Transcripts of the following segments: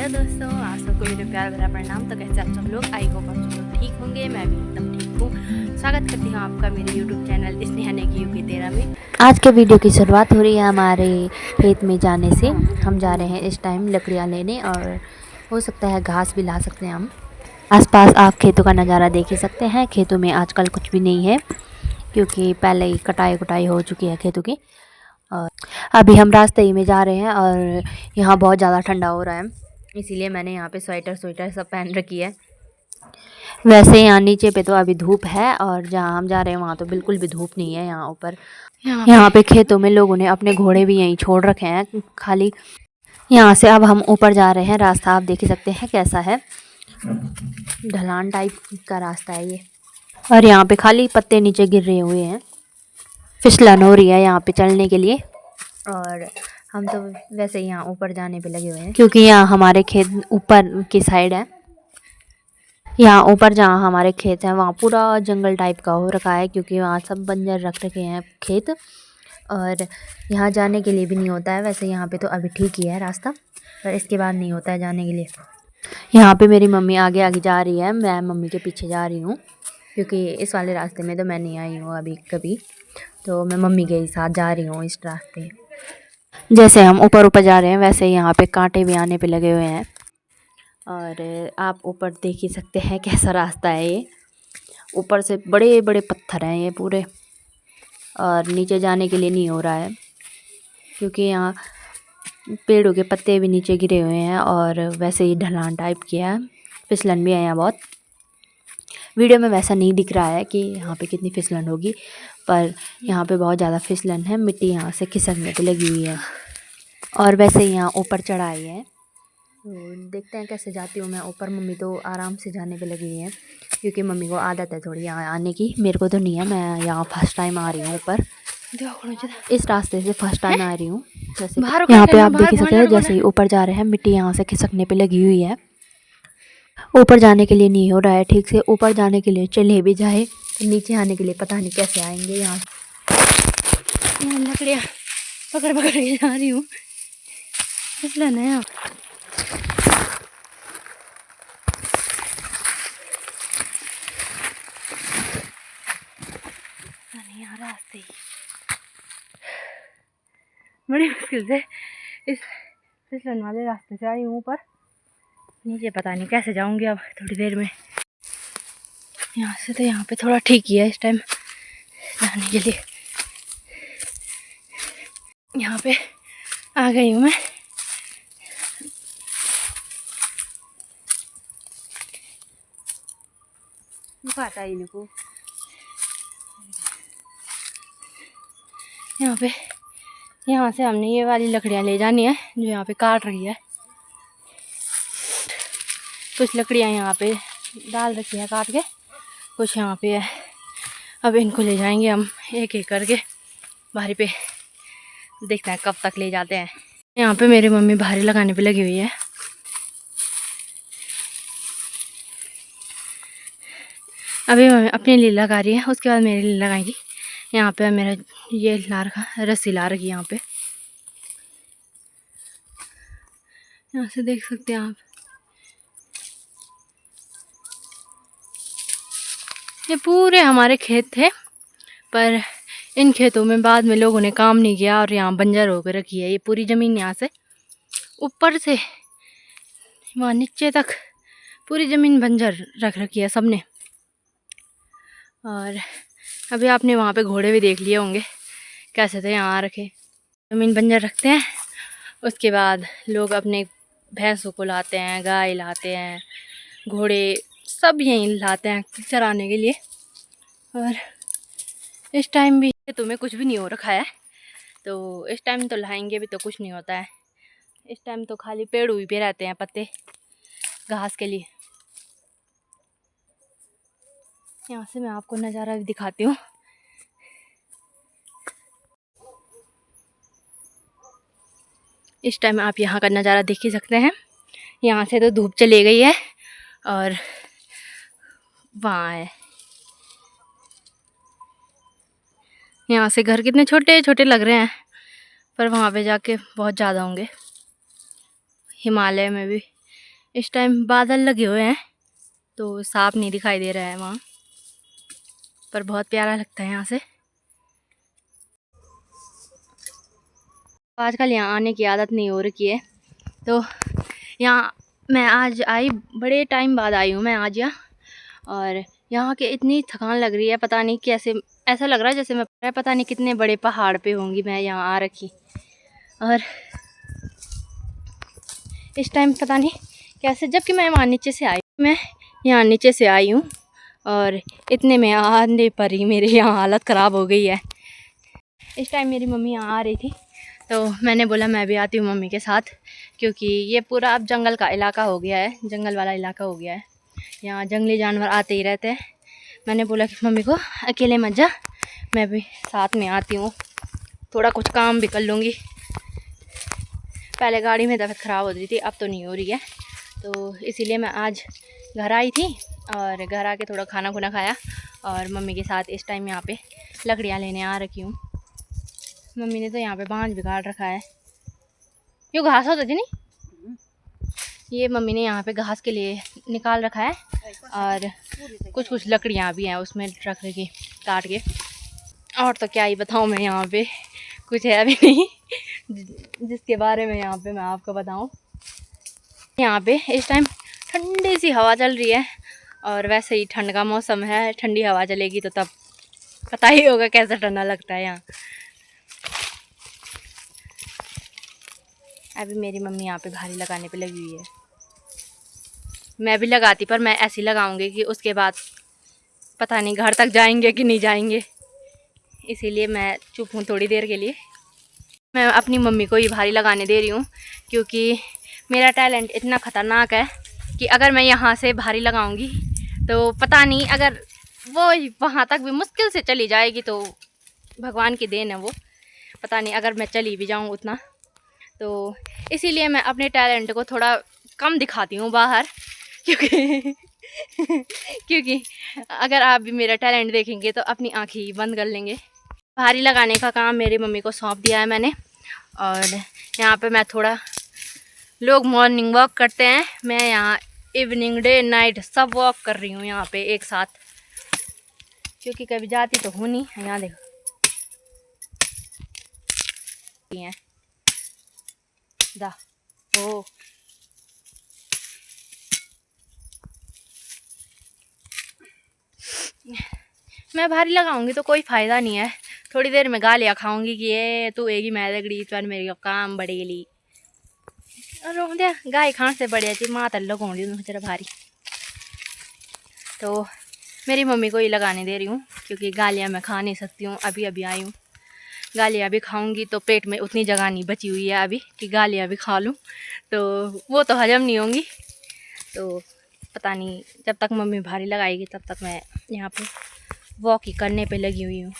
Hello दोस्तों, आप सबको मेरे प्यार भरा प्रणाम। तो कैसे आप सब लोग? आई होप आप सब लोग ठीक होंगे। मैं भी एकदम ठीक हूँ। स्वागत करती हूँ आपका मेरे YouTube channel Sneha Negi UP 13 में। आज के वीडियो की शुरुआत हो रही है हमारे खेत में जाने से। हम जा रहे हैं इस टाइम लकड़ियाँ लेने, और हो सकता है घास भी ला सकते हैं हम। आसपास आप खेतों का नज़ारा देख ही सकते हैं। खेतों में आजकल कुछ भी नहीं है, क्योंकि पहले ही कटाई हो चुकी है खेतों की। और अभी हम रास्ते ही में जा रहे हैं, और यहाँ बहुत ज़्यादा ठंडा हो रहा है, इसीलिए मैंने यहाँ पे स्वेटर सब पहन रखी है। वैसे यहाँ नीचे पे तो अभी धूप है, और जहाँ हम जा रहे हैं वहाँ तो बिल्कुल भी धूप नहीं है। यहाँ ऊपर यहाँ पे खेतों में लोगों ने अपने घोड़े भी यहीं छोड़ रखे हैं खाली। यहाँ से अब हम ऊपर जा रहे हैं। रास्ता आप देख ही सकते हैं कैसा है, ढलान टाइप का रास्ता है ये। और यहाँ पे खाली पत्ते नीचे गिर रहे हुए हैं, फिसलन हो रही है यहाँ पे चलने के लिए। और हम तो वैसे ही यहाँ ऊपर जाने पे लगे हुए हैं, क्योंकि यहाँ हमारे खेत ऊपर की साइड है। यहाँ ऊपर जहाँ हमारे खेत हैं वहाँ पूरा जंगल टाइप का हो रखा है, क्योंकि वहाँ सब बंजर रख रखे हैं खेत, और यहाँ जाने के लिए भी नहीं होता है। वैसे यहाँ पे तो अभी ठीक ही है रास्ता, पर इसके बाद नहीं होता है जाने के लिए। यहाँ पे मेरी मम्मी आगे आगे जा रही है, मैं मम्मी के पीछे जा रही हूँ, क्योंकि इस वाले रास्ते में तो मैं नहीं आई हूँ अभी कभी, तो मैं मम्मी के साथ जा रही हूँ इस रास्ते। जैसे हम ऊपर ऊपर जा रहे हैं, वैसे यहाँ पे कांटे भी आने पे लगे हुए हैं। और आप ऊपर देख ही सकते हैं कैसा रास्ता है ये। ऊपर से बड़े बड़े पत्थर हैं ये पूरे, और नीचे जाने के लिए नहीं हो रहा है, क्योंकि यहाँ पेड़ों के पत्ते भी नीचे गिरे हुए हैं, और वैसे ही ढलान टाइप किया है। फिसलन भी है यहाँ बहुत। वीडियो में वैसा नहीं दिख रहा है कि यहाँ पे कितनी फिसलन होगी, पर यहाँ पे बहुत ज़्यादा फिसलन है। मिट्टी यहाँ से खिसकने पे लगी हुई है, और वैसे ही यहाँ ऊपर चढ़ाई है। तो देखते हैं कैसे जाती हूँ मैं ऊपर। मम्मी तो आराम से जाने पे लगी हुई है, क्योंकि मम्मी को आदत है थोड़ी यहाँ आने की, मेरे को तो नहीं है। मैं यहाँ फर्स्ट टाइम आ रही हूँ ऊपर, इस रास्ते से फर्स्ट टाइम आ रही हूँ। जैसे यहाँ पे आप देख ही सकते हैं, जैसे ही ऊपर जा रहे हैं मिट्टी यहाँ से खिसकने पे लगी हुई है। ऊपर जाने के लिए नहीं हो रहा है ठीक से। ऊपर जाने के लिए चले भी जाए तो नीचे आने के लिए पता नहीं कैसे आएंगे। यहाँ लकड़ियाँ पकड़ पकड़ के जा रही हूँ, इसलिए नया रास्ते बड़ी मुश्किल से इस फिसलन वाले रास्ते से आई हूँ ऊपर। नीचे पता नहीं कैसे जाऊंगी अब थोड़ी देर में। यहाँ से तो यहाँ पे थोड़ा ठीक ही है इस टाइम जाने के लिए। यहाँ पे आ गई हूँ मैं। पता ही नहीं को यहाँ पे, यहाँ से हमने ये वाली लकड़ियाँ ले जानी है जो यहाँ पे काट रही है। कुछ लकड़ियाँ यहाँ पे डाल रखी है काट के, कुछ यहाँ पे है। अब इनको ले जाएंगे हम एक एक करके भारी पे। देखते हैं कब तक ले जाते हैं। यहाँ पे मेरी मम्मी भारी लगाने पे लगी हुई है। अभी मम्मी अपने लिए लगा रही है, उसके बाद मेरे लिए लगाएंगी। यहाँ पे मेरा ये ला रखा रस्सी ला रखी यहाँ पे। यहाँ से देख सकते हैं आप, ये पूरे हमारे खेत थे, पर इन खेतों में बाद में लोगों ने काम नहीं किया और यहाँ बंजर होकर रखी है। ये पूरी ज़मीन यहाँ से ऊपर से वहाँ नीचे तक पूरी ज़मीन बंजर रख रखी है सबने। और अभी आपने वहाँ पे घोड़े भी देख लिए होंगे कैसे थे यहाँ रखे। ज़मीन बंजर रखते हैं, उसके बाद लोग अपने भैंसों को लाते हैं, गाय लाते हैं, घोड़े सब यहीं लाते हैं चराने के लिए। और इस टाइम भी तुम्हें कुछ भी नहीं हो रखा है, तो इस टाइम तो लाएंगे भी तो कुछ नहीं होता है। इस टाइम तो खाली पेड़ हुई पे रहते हैं पत्ते घास के लिए। यहाँ से मैं आपको नज़ारा भी दिखाती हूँ। इस टाइम आप यहाँ का नज़ारा देख ही सकते हैं। यहाँ से तो धूप चली गई है, और वहाँ है, यहाँ से घर कितने छोटे छोटे लग रहे हैं, पर वहाँ पे जाके बहुत ज़्यादा होंगे। हिमालय में भी इस टाइम बादल लगे हुए हैं तो साफ नहीं दिखाई दे रहा है वहाँ, पर बहुत प्यारा लगता है यहाँ से। आजकल यहाँ आने की आदत नहीं हो रखी है, तो यहाँ मैं आज आई, बड़े टाइम बाद आई हूँ मैं आज यहाँ। और यहाँ के इतनी थकान लग रही है, पता नहीं कैसे, ऐसा लग रहा है जैसे मैं पता नहीं कितने बड़े पहाड़ पे होंगी मैं यहाँ आ रखी। और इस टाइम पता नहीं कैसे, जबकि मैं वहाँ नीचे से आई, मैं यहाँ नीचे से आई हूँ और इतने में आने पर ही मेरी यहाँ हालत ख़राब हो गई है। इस टाइम मेरी मम्मी यहाँ आ रही थी तो मैंने बोला मैं भी आती हूँ मम्मी के साथ, क्योंकि ये पूरा अब जंगल का इलाका हो गया है, जंगल वाला इलाका हो गया है, यहाँ जंगली जानवर आते ही रहते हैं। मैंने बोला कि मम्मी को अकेले मत जा, मैं भी साथ में आती हूँ, थोड़ा कुछ काम भी कर लूँगी। पहले गाड़ी में तबीयत ख़राब हो रही थी, अब तो नहीं हो रही है, तो इसीलिए मैं आज घर आई थी और घर आके थोड़ा खाना खुना खाया और मम्मी के साथ इस टाइम यहाँ पे लकड़ियाँ लेने आ रखी हूँ। मम्मी ने तो यहाँ पे बांझ भी काट रखा है, यो घास होता थी नहीं, ये मम्मी ने यहाँ पे घास के लिए निकाल रखा है और कुछ कुछ लकड़ियाँ भी हैं उसमें रख रखी काट के। और तो क्या ही बताऊँ मैं, यहाँ पे कुछ है भी नहीं जिसके बारे में यहाँ पे मैं आपको बताऊँ। यहाँ पे इस टाइम ठंडी सी हवा चल रही है और वैसे ही ठंड का मौसम है, ठंडी हवा चलेगी तो तब पता ही होगा कैसा ठंडा लगता है यहाँ। अभी मेरी मम्मी यहाँ पे भारी लगाने पे लगी हुई है, मैं भी लगाती, पर मैं ऐसी लगाऊंगी कि उसके बाद पता नहीं घर तक जाएंगे कि नहीं जाएंगे, इसीलिए मैं चुप हूँ थोड़ी देर के लिए। मैं अपनी मम्मी को ही भारी लगाने दे रही हूँ क्योंकि मेरा टैलेंट इतना ख़तरनाक है कि अगर मैं यहाँ से भारी लगाऊंगी तो पता नहीं, अगर वो वहाँ तक भी मुश्किल से चली जाएगी तो भगवान की देन है वो, पता नहीं अगर मैं चली भी जाऊँ उतना, तो इसीलिए मैं अपने टैलेंट को थोड़ा कम दिखाती हूँ बाहर, क्योंकि अगर आप भी मेरा टैलेंट देखेंगे तो अपनी आँखें ही बंद कर लेंगे। भारी लगाने का काम मेरी मम्मी को सौंप दिया है मैंने, और यहाँ पे मैं थोड़ा, लोग मॉर्निंग वॉक करते हैं, मैं यहाँ इवनिंग डे नाइट सब वॉक कर रही हूँ यहाँ पे एक साथ, क्योंकि कभी जाती तो हूँ नहीं। यहाँ देखो दा ओ मैं भारी लगाऊंगी तो कोई फ़ायदा नहीं है, थोड़ी देर में गालियाँ खाऊंगी कि ये तू एगी मैं लगड़ी चल मेरी काम बढ़ेली, और दे गाय खान से बढ़िया जी माता लगाऊंगी जरा भारी। तो मेरी मम्मी को ही लगाने दे रही हूँ क्योंकि गालियाँ मैं खा नहीं सकती हूँ, अभी अभी आई हूँ, गालियाँ भी खाऊंगी तो पेट में उतनी जगह नहीं बची हुई है अभी कि गालियाँ भी खा लूँ, तो वो तो हजम नहीं होंगी। तो पता नहीं जब तक मम्मी भारी लगाएगी तब तक मैं यहाँ पे वॉक ही करने पे लगी हुई हूँ।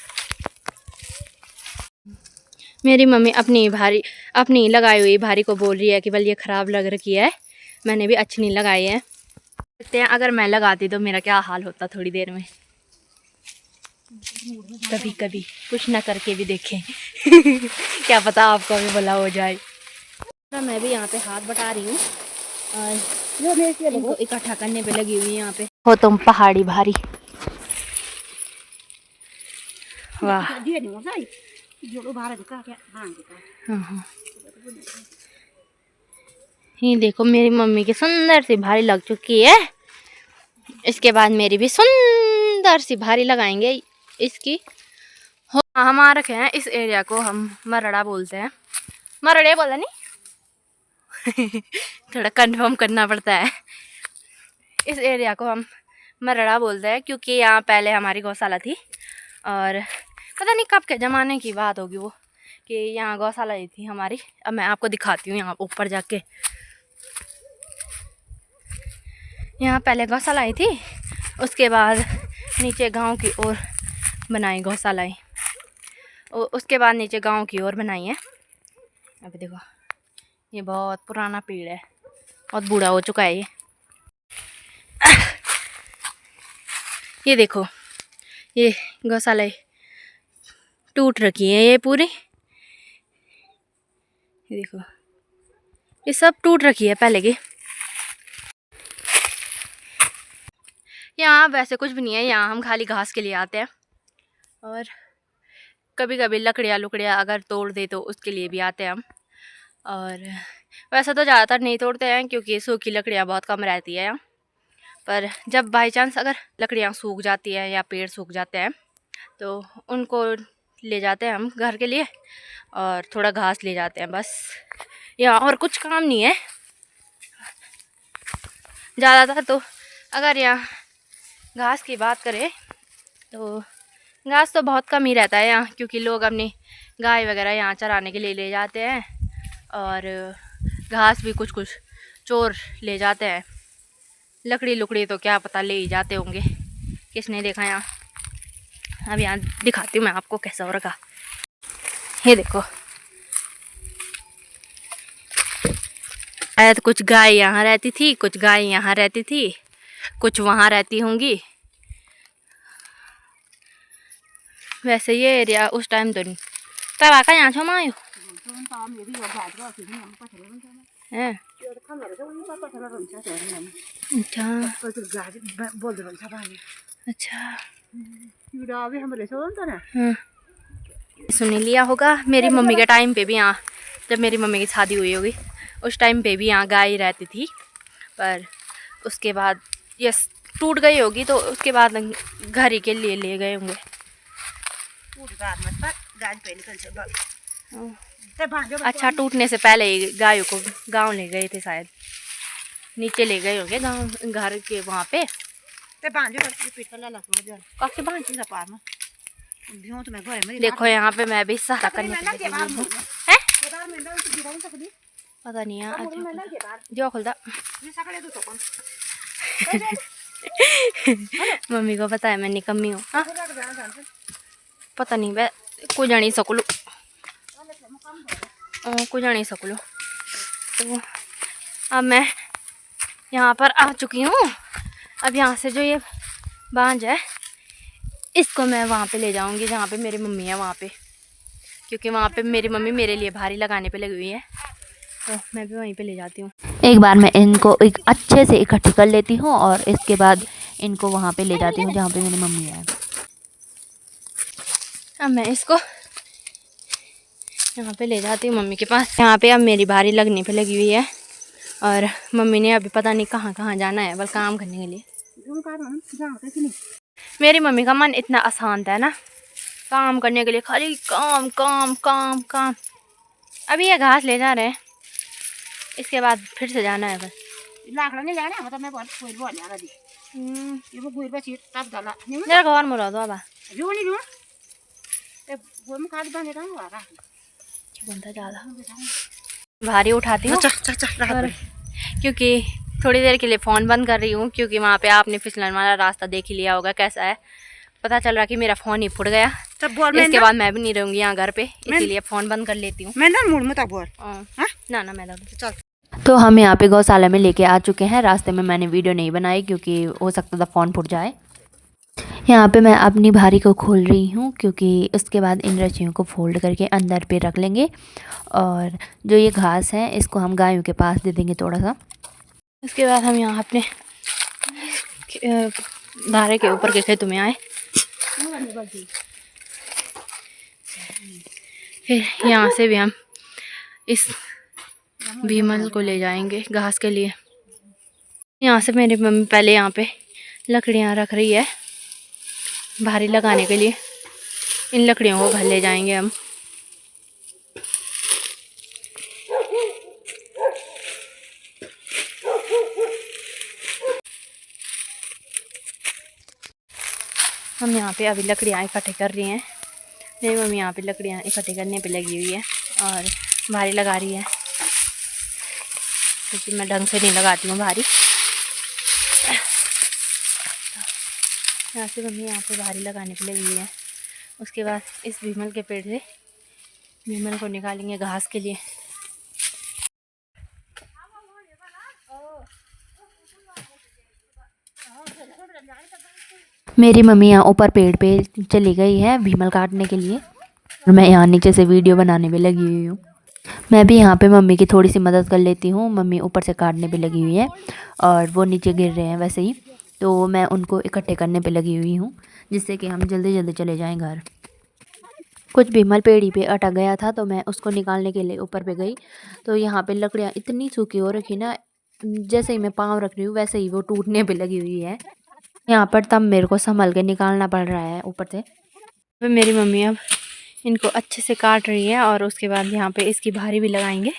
मेरी मम्मी अपनी लगाई हुई भारी को बोल रही है कि बल ये ख़राब लग रही है, मैंने भी अच्छी नहीं लगाई है। देखते हैं अगर मैं लगाती तो मेरा क्या हाल होता थोड़ी देर में, कभी कभी कुछ ना करके भी देखें क्या पता आपको भी भला हो जाए। मैं भी यहाँ पे हाथ बटा रही हूँ और इनको इकट्ठा करने पे लगी हुई है यहाँ पे। हो तुम पहाड़ी भारी, वाह ये देखो मेरी मम्मी की सुंदर सी भारी लग चुकी है, इसके बाद मेरी भी सुंदर सी भारी लगाएंगे इसकी। हम आ रखे हैं इस एरिया को, हम मरड़ा बोलते हैं, मरड़े बोला नहीं थोड़ा कंफर्म करना पड़ता है। इस एरिया को हम मरड़ा बोलते हैं क्योंकि यहाँ पहले हमारी गौशाला थी, और पता नहीं कब के ज़माने की बात होगी वो कि यहाँ गौशाला ही थी हमारी। अब मैं आपको दिखाती हूँ यहाँ ऊपर जाके, यहाँ पहले गौशाला ही थी, उसके बाद नीचे गांव की ओर बनाई गौशालाएँ, उसके बाद नीचे गांव की ओर बनाई है। अभी देखो ये बहुत पुराना पेड़ है, बहुत बूढ़ा हो चुका है ये देखो ये गौशाला टूट रखी है ये पूरी, ये देखो ये सब टूट रखी है पहले की। यहाँ वैसे कुछ भी नहीं है, यहाँ हम खाली घास के लिए आते हैं और कभी कभी लकड़ियाँ लुकड़ियाँ अगर तोड़ दे तो उसके लिए भी आते हैं हम। और वैसे तो ज़्यादातर नहीं तोड़ते हैं क्योंकि सूखी लकड़ियाँ बहुत कम रहती है यहाँ, पर जब बाई चांस अगर लकड़ियाँ सूख जाती है या पेड़ सूख जाते हैं तो उनको ले जाते हैं हम घर के लिए और थोड़ा घास ले जाते हैं बस। यहाँ और कुछ काम नहीं है ज़्यादातर। तो अगर यहाँ घास की बात करें तो घास तो बहुत कम ही रहता है यहाँ, क्योंकि लोग अपनी गाय वगैरह यहाँ चराने के लिए ले जाते हैं और घास भी कुछ कुछ चोर ले जाते हैं। लकड़ी लुकड़ी तो क्या पता ले ही जाते होंगे, किसने देखा यहाँ। अब यहाँ दिखाती हूँ मैं आपको कैसा हो रखा। ये देखो, शायद कुछ गाय यहाँ रहती थी, कुछ गाय यहाँ रहती थी, कुछ वहाँ रहती होंगी। वैसे ये एरिया उस टाइम तो नहीं तब आका यहाँ छो मायो हैं। अच्छा हाँ। सुन लिया होगा मेरी मम्मी के टाइम पे भी यहाँ, जब मेरी मम्मी की शादी हुई होगी उस टाइम पे भी यहाँ गाय रहती थी, पर उसके बाद ये टूट गई होगी तो उसके बाद घर ही के लिए ले गए होंगे। अच्छा, टूटने से पहले ही गायों को गांव ले गए थे शायद, नीचे ले गए होंगे गांव घर के वहाँ पे। देखो यहाँ पे मैं भी सहारा करने के लिए हूँ। पता नहीं यार जो खुलता मम्मी को पता है मैं निकम्मी हूँ। पता नहीं वै को जानी सकूँ तो अब मैं यहाँ पर आ चुकी हूँ। अब यहाँ से जो ये बांझ है इसको मैं वहाँ पे ले जाऊँगी जहाँ पे मेरी मम्मी है वहाँ पे, क्योंकि वहाँ पे मेरी मम्मी मेरे लिए भारी लगाने पे लगी हुई है, तो मैं भी वहीं पे ले जाती हूँ। एक बार मैं इनको एक अच्छे से इकट्ठी कर लेती हूँ और इसके बाद इनको वहाँ पे ले जाती हूँ जहाँ पे मेरी मम्मी है। अब मैं इसको यहाँ पे ले जाती हूँ मम्मी के पास। यहाँ पे अब मेरी भारी लगने पे लगी हुई है और मम्मी ने अभी पता नहीं कहाँ कहाँ जाना है बस काम करने के लिए। मेरी मम्मी का मन इतना आसान था ना काम करने के लिए, खाली काम काम काम काम। अभी ये घास ले जा रहे हैं, इसके बाद फिर से जाना है बस। जरा घर में रह दो अब ज़्यादा भारी उठाती हूँ क्योंकि थोड़ी देर के लिए फ़ोन बंद कर रही हूँ, क्योंकि वहाँ पे आपने फिसलन वाला रास्ता देख ही लिया होगा कैसा है। पता चल रहा कि मेरा फ़ोन ही फुट गया, इसके बाद मैं भी नहीं रहूँगी यहाँ घर पे, इसीलिए फ़ोन बंद कर लेती हूँ। ना तो हम यहाँ पे गौशाला में लेके आ चुके हैं। रास्ते में मैंने वीडियो नहीं बनाई क्योंकि हो सकता था फ़ोन फुट जाए। यहाँ पे मैं अपनी भारी को खोल रही हूँ क्योंकि उसके बाद इन रस्सियों को फोल्ड करके अंदर पे रख लेंगे और जो ये घास है इसको हम गायों के पास दे देंगे थोड़ा सा। उसके बाद हम यहाँ अपने धारे के ऊपर के खेतों में आए, फिर यहाँ से भी हम इस भीमल को ले जाएंगे घास के लिए। यहाँ से मेरी मम्मी पहले यहाँ पे लकड़ियाँ रख रही है भारी लगाने के लिए, इन लकड़ियों को घर ले जाएंगे हम। यहाँ पे अभी लकड़ियाँ इकट्ठे कर रही हैं। मेरी मम्मी यहाँ पे लकड़ियाँ इकट्ठे करने पे लगी हुई है और भारी लगा रही है, क्योंकि मैं ढंग से नहीं लगाती हूँ भारी। यहाँ से मम्मी यहाँ पे भारी लगाने पे लगी हुई है। उसके बाद इस भीमल के पेड़ से भीमल को निकालेंगे घास के लिए। मेरी मम्मी यहाँ ऊपर पेड़ पे चली गई है भीमल काटने के लिए और मैं यहाँ नीचे से वीडियो बनाने में लगी हुई हूँ। मैं भी यहाँ पे मम्मी की थोड़ी सी मदद कर लेती हूँ। मम्मी ऊपर से काटने पे लगी हुई है और वो नीचे गिर रहे हैं वैसे ही। तो मैं उनको इकट्ठे करने पे लगी हुई हूँ, जिससे कि हम जल्दी जल्दी चले जाएं घर। कुछ भीमल पेड़ी पे अटक गया था, तो मैं उसको निकालने के लिए ऊपर पे गई। तो यहाँ पे लकड़ियाँ इतनी सूखी हो रखी ना, जैसे ही मैं पाँव रख रही हूँ वैसे ही वो टूटने पे लगी हुई है। यहाँ पर तब मेरे को संभल के निकालना पड़ रहा है ऊपर से। फिर मेरी मम्मी अब इनको अच्छे से काट रही है और उसके बाद यहाँ पे इसकी भारी भी लगाएंगे।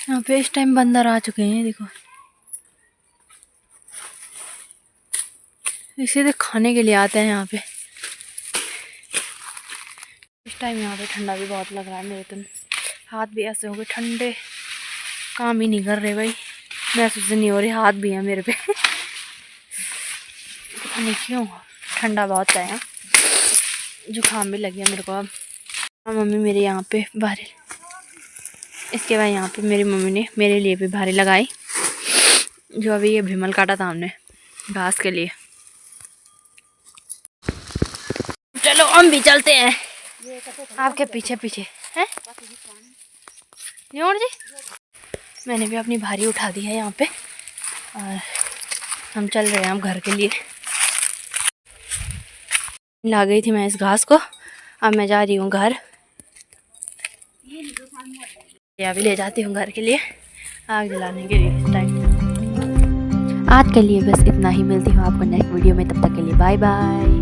यहाँ पे इस टाइम बंदर आ चुके हैं, देखो इसे तो खाने के लिए आते हैं यहाँ पे। इस टाइम यहाँ पे ठंडा भी बहुत लग रहा है, मेरे तो हाथ भी ऐसे हो गए ठंडे, काम ही नहीं कर रहे भाई, महसूस नहीं हो रही, हाथ भी है मेरे पे पता नहीं क्यों, ठंडा बहुत है यहाँ, जुकाम भी लग गया मेरे को अब। मम्मी मेरे यहाँ पे भारी, इसके बाद यहाँ पे मेरी मम्मी ने मेरे लिए भी भारी लगाई, जो अभी ये भीमल काटा था हमने घास के लिए। चलो हम भी चलते हैं आपके पीछे पीछे हैं जी। मैंने भी अपनी भारी उठा दी है यहाँ पे और हम चल रहे हैं हम घर के लिए। ला गई थी मैं इस घास को, अब मैं जा रही हूँ घर, अभी ले जाती हूँ घर के लिए आग जलाने के लिए टाइम। आज के लिए बस इतना ही, मिलती हूँ आपको नेक्स्ट वीडियो में, तब तक के लिए बाय बाय।